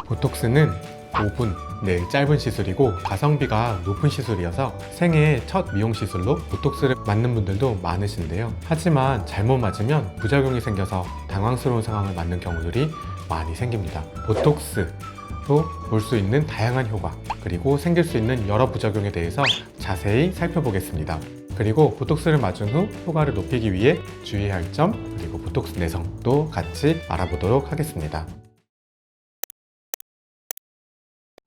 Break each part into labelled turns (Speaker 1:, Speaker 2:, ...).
Speaker 1: 보톡스는 5분 내 짧은 시술이고 가성비가 높은 시술이어서 생애 첫 미용 시술로 보톡스를 맞는 분들도 많으신데요. 하지만 잘못 맞으면 부작용이 생겨서 당황스러운 상황을 맞는 경우들이 많이 생깁니다. 보톡스로 볼 수 있는 다양한 효과, 그리고 생길 수 있는 여러 부작용에 대해서 자세히 살펴보겠습니다. 그리고 보톡스를 맞은 후 효과를 높이기 위해 주의해야 할 점, 그리고 보톡스 내성도 같이 알아보도록 하겠습니다.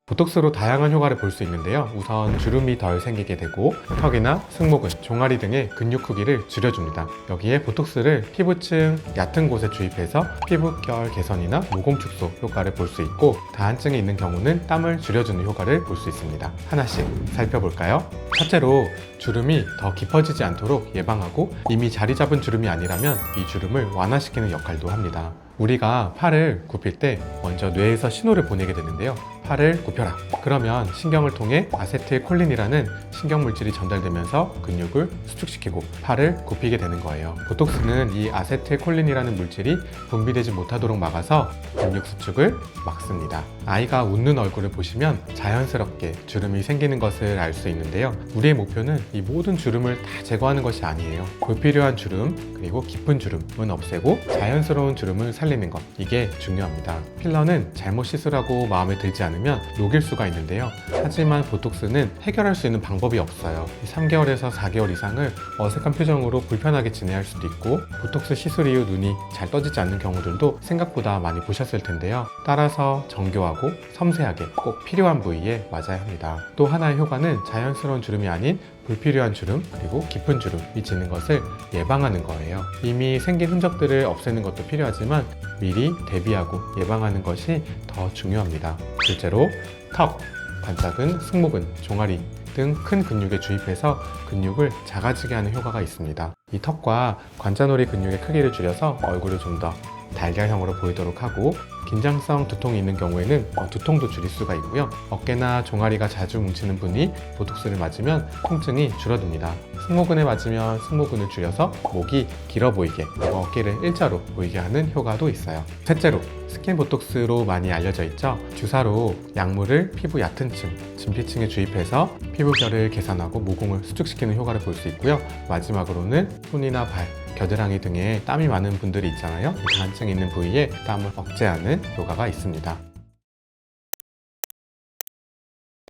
Speaker 1: 보톡스로 다양한 효과를 볼 수 있는데요. 우선 주름이 덜 생기게 되고 턱이나 승모근, 종아리 등의 근육 크기를 줄여줍니다. 여기에 보톡스를 피부층 얕은 곳에 주입해서 피부결 개선이나 모공 축소 효과를 볼 수 있고, 다한증이 있는 경우는 땀을 줄여주는 효과를 볼 수 있습니다. 하나씩 살펴볼까요? 첫째로 주름이 더 깊어지지 않도록 예방하고, 이미 자리 잡은 주름이 아니라면 이 주름을 완화시키는 역할도 합니다. 우리가 팔을 굽힐 때 먼저 뇌에서 신호를 보내게 되는데요. 팔을 굽혀라. 그러면 신경을 통해 아세틸콜린이라는 신경물질이 전달되면서 근육을 수축시키고 팔을 굽히게 되는 거예요. 보톡스는 이 아세틸콜린이라는 물질이 분비되지 못하도록 막아서 근육 수축을 막습니다. 아이가 웃는 얼굴을 보시면 자연스럽게 주름이 생기는 것을 알 수 있는데요. 우리의 목표는 이 모든 주름을 다 제거하는 것이 아니에요. 불필요한 주름, 그리고 깊은 주름은 없애고 자연스러운 주름을 살리는 것, 이게 중요합니다. 필러는 잘못 시술하고 마음에 들지 않으면 녹일 수가 있는데요. 하지만 보톡스는 해결할 수 있는 방법이 없어요. 3개월에서 4개월 이상을 어색한 표정으로 불편하게 지내야 할 수도 있고, 보톡스 시술 이후 눈이 잘 떠지지 않는 경우들도 생각보다 많이 보셨을 텐데요. 따라서 정교하고 섬세하게 꼭 필요한 부위에 맞아야 합니다. 또 하나의 효과는 자연스러운 주름이 아닌 불필요한 주름, 그리고 깊은 주름이 지는 것을 예방하는 거예요. 이미 생긴 흔적들을 없애는 것도 필요하지만 미리 대비하고 예방하는 것이 더 중요합니다. 실제로 턱, 관짝은, 승모근, 종아리 등 큰 근육에 주입해서 근육을 작아지게 하는 효과가 있습니다. 이 턱과 관자놀이 근육의 크기를 줄여서 얼굴을 좀 더 달걀형으로 보이도록 하고, 긴장성 두통이 있는 경우에는 두통도 줄일 수가 있고요. 어깨나 종아리가 자주 뭉치는 분이 보톡스를 맞으면 통증이 줄어듭니다. 승모근에 맞으면 승모근을 줄여서 목이 길어 보이게, 그리고 어깨를 일자로 보이게 하는 효과도 있어요. 셋째로 스킨 보톡스로 많이 알려져 있죠. 주사로 약물을 피부 얕은 층, 진피층에 주입해서 피부결을 개선하고 모공을 수축시키는 효과를 볼 수 있고요. 마지막으로는 손이나 발, 겨드랑이 등에 땀이 많은 분들이 있잖아요. 다한증이 있는 부위에 땀을 억제하는 효과가 있습니다.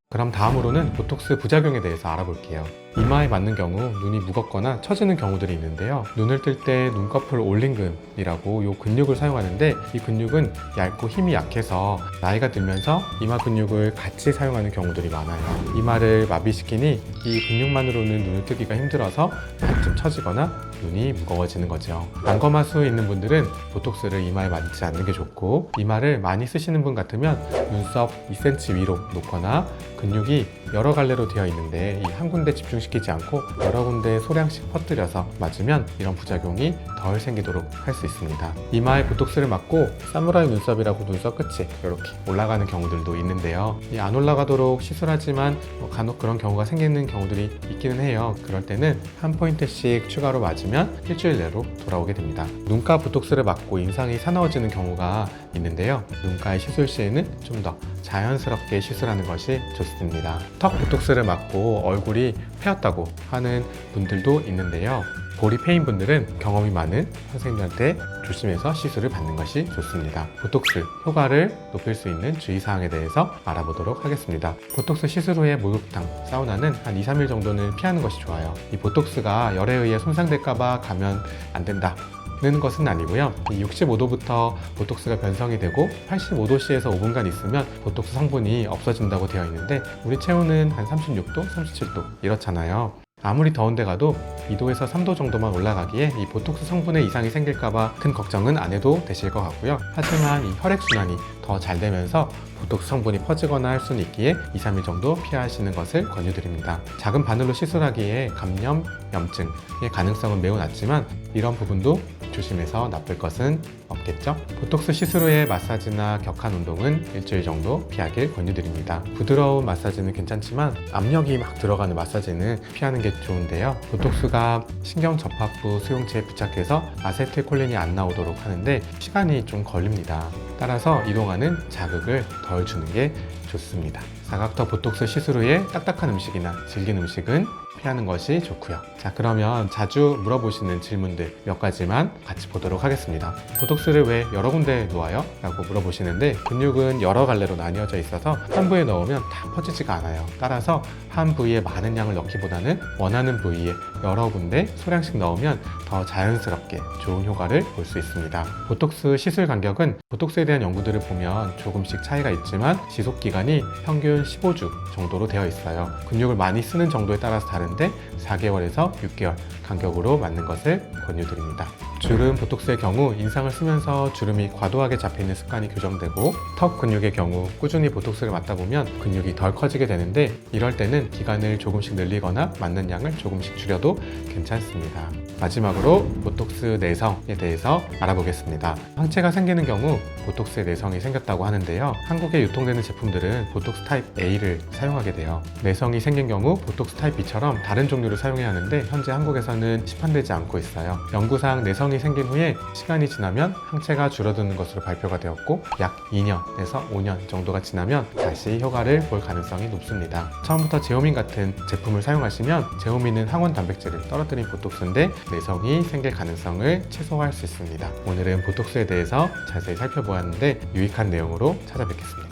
Speaker 1: 그럼 다음으로는 보톡스 부작용에 대해서 알아볼게요. 이마에 맞는 경우 눈이 무겁거나 처지는 경우들이 있는데요. 눈을 뜰 때 눈꺼풀 올림근이라고 이 근육을 사용하는데, 이 근육은 얇고 힘이 약해서 나이가 들면서 이마 근육을 같이 사용하는 경우들이 많아요. 이마를 마비시키니 이 근육만으로는 눈을 뜨기가 힘들어서 반쯤 처지거나 눈이 무거워지는 거죠. 안검하수 있는 분들은 보톡스를 이마에 맞지 않는 게 좋고, 이마를 많이 쓰시는 분 같으면 눈썹 2cm 위로 놓거나, 근육이 여러 갈래로 되어 있는데 이 한 군데 집중시키지 않고 여러 군데 소량씩 퍼뜨려서 맞으면 이런 부작용이 덜 생기도록 할 수 있습니다. 이마에 보톡스를 맞고 사무라이 눈썹이라고 눈썹 끝이 이렇게 올라가는 경우들도 있는데요. 안 올라가도록 시술하지만 간혹 그런 경우가 생기는 경우들이 있기는 해요. 그럴 때는 한 포인트씩 추가로 맞으면 일주일 내로 돌아오게 됩니다. 눈가 보톡스를 맞고 인상이 사나워지는 경우가 있는데요. 눈가의 시술 시에는 좀 더 자연스럽게 시술하는 것이 좋습니다. 턱 보톡스를 맞고 얼굴이 패였다고 하는 분들도 있는데요. 볼이 패인 분들은 경험이 많은 선생님한테 조심해서 시술을 받는 것이 좋습니다. 보톡스 효과를 높일 수 있는 주의사항에 대해서 알아보도록 하겠습니다. 보톡스 시술 후에 목욕탕, 사우나는 한 2-3일 정도는 피하는 것이 좋아요. 이 보톡스가 열에 의해 손상될까봐 가면 안 된다 는 것은 아니고요. 65도부터 보톡스가 변성이 되고 85도씨에서 5분간 있으면 보톡스 성분이 없어진다고 되어 있는데, 우리 체온은 한 36도, 37도 이렇잖아요. 아무리 더운데 가도 2도에서 3도 정도만 올라가기에 이 보톡스 성분에 이상이 생길까봐 큰 걱정은 안 해도 되실 것 같고요. 하지만 이 혈액순환이 더 잘 되면서 보톡스 성분이 퍼지거나 할 수는 있기에 2-3일 정도 피하시는 것을 권유드립니다. 작은 바늘로 시술하기에 감염, 염증의 가능성은 매우 낮지만 이런 부분도 조심해서 나쁠 것은 없겠죠? 보톡스 시술 후의 마사지나 격한 운동은 일주일 정도 피하길 권유드립니다. 부드러운 마사지는 괜찮지만 압력이 막 들어가는 마사지는 피하는 게 좋은데요. 보톡스가 신경 접합부 수용체에 부착해서 아세틸콜린이 안 나오도록 하는데 시간이 좀 걸립니다. 따라서 이동하는 자극을 덜 주는 게 좋습니다. 사각턱 보톡스 시술 후에 딱딱한 음식이나 질긴 음식은 피하는 것이 좋고요. 자, 그러면 자주 물어보시는 질문들 몇 가지만 같이 보도록 하겠습니다. 보톡스를 왜 여러 군데 놓아요? 라고 물어보시는데 근육은 여러 갈래로 나뉘어져 있어서 한 부위에 넣으면 다 퍼지지가 않아요. 따라서 한 부위에 많은 양을 넣기보다는 원하는 부위에 여러 군데 소량씩 넣으면 더 자연스럽게 좋은 효과를 볼 수 있습니다. 보톡스 시술 간격은 보톡스에 대한 연구들을 보면 조금씩 차이가 있지만 지속 기간이 평균 15주 정도로 되어 있어요. 근육을 많이 쓰는 정도에 따라서 다른데 4개월에서 6개월 간격으로 맞는 것을 권유드립니다. 주름 보톡스의 경우 인상을 쓰면서 주름이 과도하게 잡히는 습관이 교정되고 턱 근육의 경우 꾸준히 보톡스를 맞다 보면 근육이 덜 커지게 되는데 이럴 때는 기간을 조금씩 늘리거나 맞는 양을 조금씩 줄여도 괜찮습니다. 마지막으로 보톡스 내성에 대해서 알아보겠습니다. 항체가 생기는 경우 보톡스의 내성이 생겼다고 하는데요. 한국에 유통되는 제품들은 보톡스 타입 A를 사용하게 돼요. 내성이 생긴 경우 보톡스 타입 B처럼 다른 종류를 사용해야 하는데 현재 한국에서는 시판되지 않고 있어요. 연구상 내성이 생긴 후에 시간이 지나면 항체가 줄어드는 것으로 발표가 되었고 약 2년에서 5년 정도가 지나면 다시 효과를 볼 가능성이 높습니다. 처음부터 제오민 같은 제품을 사용하시면 제오민은 항원 단백질을 떨어뜨린 보톡스인데 내성이 생길 가능성을 최소화할 수 있습니다. 오늘은 보톡스에 대해서 자세히 살펴보았는데 유익한 내용으로 찾아뵙겠습니다.